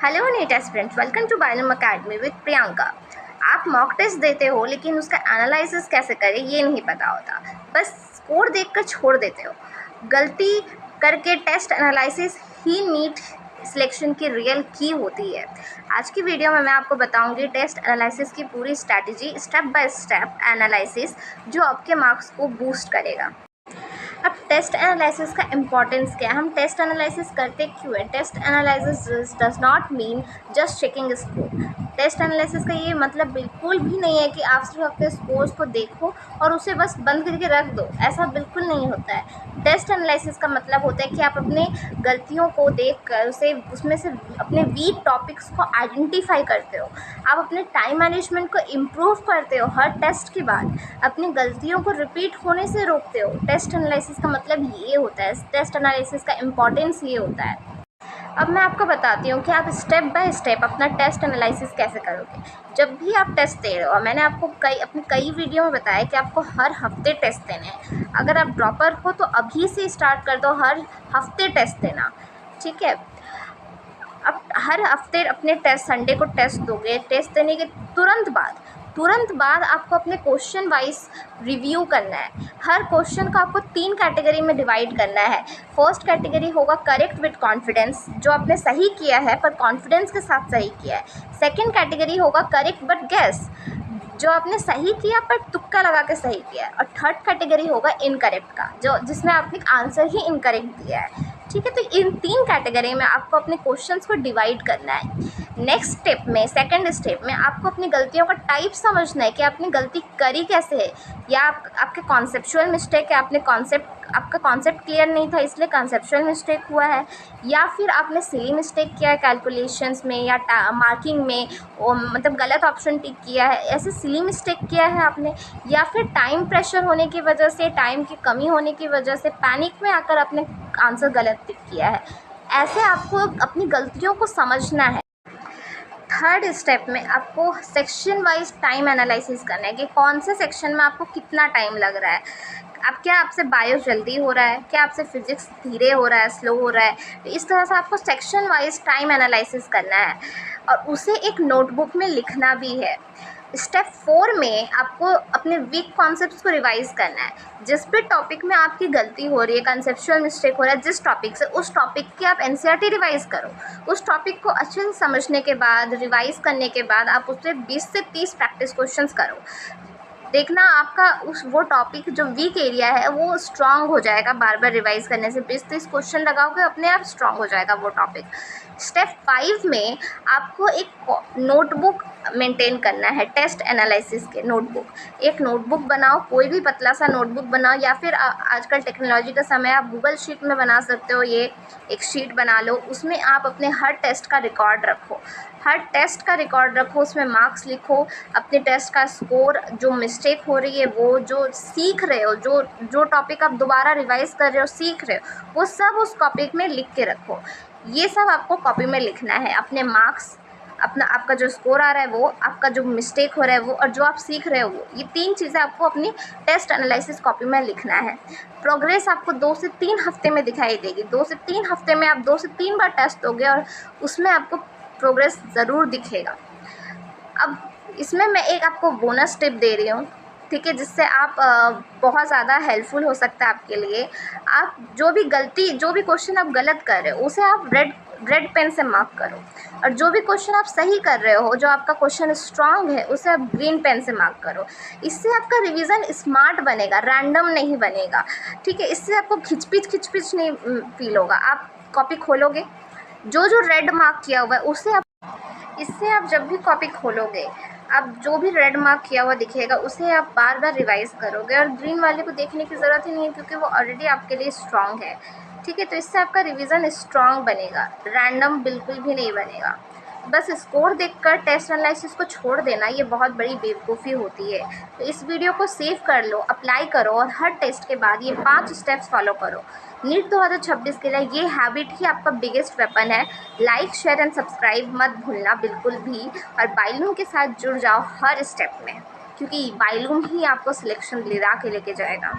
Hello NEET aspirants, welcome to Biolum academy with Priyanka. आप mock test देते हो लेकिन उसका एनालिसिस कैसे करें ये नहीं पता होता, बस स्कोर देखकर छोड़ देते हो। गलती करके टेस्ट एनालिसिस ही नीट सिलेक्शन की रियल की होती है। आज की वीडियो में मैं आपको बताऊंगी टेस्ट एनालिसिस की पूरी strategy, step by step analysis जो आपके मार्क्स को बूस्ट करेगा। अब टेस्ट एनालिसिस का इम्पॉर्टेंस क्या है, हम टेस्ट एनालिसिस करते क्यों है। Test analysis does not mean just checking score. Test analysis का ये मतलब बिल्कुल भी नहीं है कि आप सिर्फ अपने स्कोर्स को देखो और उसे बस बंद करके रख दो, ऐसा बिल्कुल नहीं होता है। टेस्ट एनालिसिस का मतलब होता है कि आप अपने गलतियों को देख कर उसमें से अपने वीक टॉपिक्स को आइडेंटिफाई करते हो। आप अपने टाइम मैनेजमेंट को इम्प्रूव करते हो हर टेस्ट के बाद, अपनी गलतियों को रिपीट होने से रोकते हो। टेस्ट एनालिसिस का मतलब ये होता है, टेस्ट एनालिसिस का इम्पॉर्टेंस ये होता है। अब मैं आपको बताती हूँ कि आप स्टेप बाय स्टेप अपना टेस्ट एनालिसिस कैसे करोगे। जब भी आप टेस्ट दे रहे हो, मैंने आपको अपनी कई वीडियो में बताया कि आपको हर हफ्ते टेस्ट देने हैं। अगर आप ड्रॉपर हो तो अभी से स्टार्ट कर दो हर हफ्ते टेस्ट देना, ठीक है। अब हर हफ्ते अपने टेस्ट, संडे को टेस्ट दोगे। टेस्ट देने के तुरंत बाद आपको अपने क्वेश्चन वाइज रिव्यू करना है। हर क्वेश्चन को आपको 3 कैटेगरी में डिवाइड करना है। फर्स्ट कैटेगरी होगा करेक्ट विद कॉन्फिडेंस, जो आपने सही किया है पर कॉन्फिडेंस के साथ सही किया है। सेकंड कैटेगरी होगा करेक्ट बट गेस, जो आपने सही किया पर तुक्का लगा के सही किया है। और थर्ड कैटेगरी होगा इनकरेक्ट का, जिसमें आपने आंसर ही इनकरेक्ट दिया है, ठीक है। तो इन 3 कैटेगरी में आपको अपने क्वेश्चंस को डिवाइड करना है। नेक्स्ट स्टेप में, सेकंड स्टेप में आपको अपनी गलतियों का टाइप समझना है कि आपने गलती करी कैसे है, या आपके कॉन्सेप्चुअल मिस्टेक है, आपका कॉन्सेप्ट क्लियर नहीं था इसलिए कॉन्सेप्चुअल मिस्टेक हुआ है, या फिर आपने सिली मिस्टेक किया है कैलकुलेशंस में या मार्किंग में, मतलब गलत ऑप्शन टिक किया है, ऐसे सिली मिस्टेक किया है आपने, या फिर टाइम प्रेशर होने की वजह से, टाइम की कमी होने की वजह से पैनिक में आकर आपने आंसर गलत टिक किया है। ऐसे आपको अपनी गलतियों को समझना है। थर्ड स्टेप में आपको सेक्शन वाइज टाइम एनालिसिस करना है कि कौन से सेक्शन में आपको कितना टाइम लग रहा है। अब क्या आपसे बायो जल्दी हो रहा है, क्या आपसे फिजिक्स धीरे हो रहा है, स्लो हो रहा है। तो इस तरह से आपको सेक्शन वाइज टाइम एनालिसिस करना है और उसे एक नोटबुक में लिखना भी है। स्टेप 4 में आपको अपने वीक कॉन्सेप्ट्स को रिवाइज करना है। जिस भी टॉपिक में आपकी गलती हो रही है, कंसेप्चुअल मिस्टेक हो रहा है जिस टॉपिक से, उस टॉपिक की आप एनसीईआरटी रिवाइज करो। उस टॉपिक को अच्छे से समझने के बाद, रिवाइज करने के बाद आप उससे 20 से 30 प्रैक्टिस क्वेश्चंस करो। देखना आपका वो टॉपिक जो वीक एरिया है वो स्ट्रांग हो जाएगा। बार बार रिवाइज करने से 20-30 क्वेश्चन लगाओगे, अपने आप स्ट्रांग हो जाएगा वो टॉपिक। स्टेप 5 में आपको एक नोटबुक मेंटेन करना है, टेस्ट एनालिसिस के नोटबुक। एक नोटबुक बनाओ, कोई भी पतला सा नोटबुक बनाओ, या फिर आजकल टेक्नोलॉजी का समय, आप गूगल शीट में बना सकते हो। ये एक शीट बना लो, उसमें आप अपने हर टेस्ट का रिकॉर्ड रखो। हर टेस्ट का रिकॉर्ड रखो, उसमें मार्क्स लिखो, अपने टेस्ट का स्कोर, जो मिस्टेक हो रही है वो, जो सीख रहे हो, जो टॉपिक आप दोबारा रिवाइज कर रहे हो, सीख रहे हो, वो सब उस टॉपिक में लिख के रखो। ये सब आपको कॉपी में लिखना है। अपने मार्क्स, आपका जो स्कोर आ रहा है वो, आपका जो मिस्टेक हो रहा है वो, और जो आप सीख रहे हो वो, ये 3 चीज़ें आपको अपनी टेस्ट एनालिसिस कॉपी में लिखना है। प्रोग्रेस आपको 2 से 3 हफ्ते में दिखाई देगी। 2 से 3 हफ्ते में आप 2 से 3 बार टेस्ट दोगे और उसमें आपको प्रोग्रेस ज़रूर दिखेगा। अब इसमें मैं एक आपको बोनस टिप दे रही हूँ, ठीक है, जिससे आप बहुत ज़्यादा हेल्पफुल हो सकता है आपके लिए। आप जो भी क्वेश्चन आप गलत कर रहे हो उसे आप रेड पेन से मार्क करो, और जो भी क्वेश्चन आप सही कर रहे हो, जो आपका क्वेश्चन स्ट्रांग है, उसे आप ग्रीन पेन से मार्क करो। इससे आपका रिवीजन स्मार्ट बनेगा, रैंडम नहीं बनेगा, ठीक है। इससे आपको खिचपिच नहीं फील होगा। आप कॉपी खोलोगे, जो रेड मार्क किया हुआ है इससे आप जब भी कॉपी खोलोगे, आप जो भी रेड मार्क किया हुआ दिखेगा उसे आप बार बार रिवाइज करोगे, और ग्रीन वाले को देखने की ज़रूरत ही नहीं है क्योंकि वो ऑलरेडी आपके लिए स्ट्रांग है, ठीक है। तो इससे आपका रिवीजन स्ट्रांग बनेगा, रैंडम बिल्कुल भी नहीं बनेगा। बस स्कोर देखकर टेस्ट एनालिसिस को छोड़ देना, ये बहुत बड़ी बेवकूफ़ी होती है। तो इस वीडियो को सेव कर लो, अप्लाई करो, और हर टेस्ट के बाद ये 5 स्टेप्स फॉलो करो। नीट 2026 के लिए ये हैबिट ही आपका बिगेस्ट वेपन है। लाइक, शेयर एंड सब्सक्राइब मत भूलना बिल्कुल भी, और बायलूम के साथ जुड़ जाओ हर स्टेप में, क्योंकि बायलूम ही आपको सिलेक्शन दिला के लेके जाएगा।